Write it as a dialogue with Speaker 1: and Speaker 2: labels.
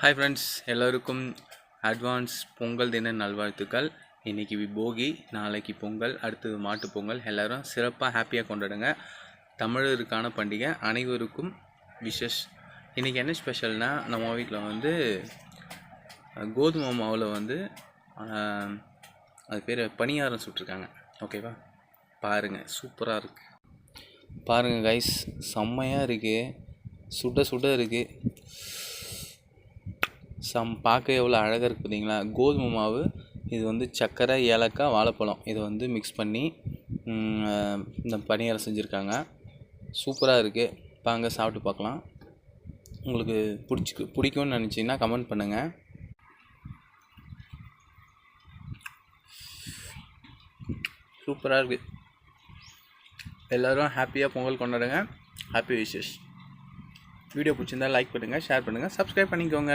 Speaker 1: Hi friends, எல்லோருக்கும் advance Pongal தின நல்வாழ்த்துக்கள். இன்றைக்கி போகி, நாளைக்கு பொங்கல், அடுத்தது மாட்டுப் பொங்கல். எல்லோரும் சிறப்பாக ஹாப்பியாக கொண்டாடுங்க. தமிழருக்கான பண்டிகை, அனைவருக்கும் விஷஸ். இன்றைக்கி என்ன ஸ்பெஷல்னால், நம்ம வீட்டில் கோதுமை மாவில் அது பேர் பணியாரம் சுட்டிருக்காங்க. ஓகேவா, பாருங்கள், சூப்பராக இருக்குது. பாருங்கள் கைஸ், செம்மையாக இருக்குது, சுட சுட இருக்குது. பார்க்க எவ்வளோ அழகாக இருக்குது பார்த்தீங்களா. கோதுமை மாவு, இது சர்க்கரை, ஏலக்காய், வாழைப்பழம் இதை மிக்ஸ் பண்ணி இந்த பணியாரம் செஞ்சுருக்காங்க. சூப்பராக இருக்குது. வாங்க சாப்பிட்டு பார்க்கலாம். உங்களுக்கு பிடிக்கும்னு நினச்சிங்கன்னா கமெண்ட் பண்ணுங்கள். சூப்பராக இருக்குது. எல்லோரும் ஹாப்பியாக பொங்கல் கொண்டாடுங்க. Happy wishes. வீடியோ பிடிச்சிருந்தால் லைக் பண்ணுங்கள், ஷேர் பண்ணுங்கள், சப்ஸ்கிரைப் பண்ணிக்கோங்க.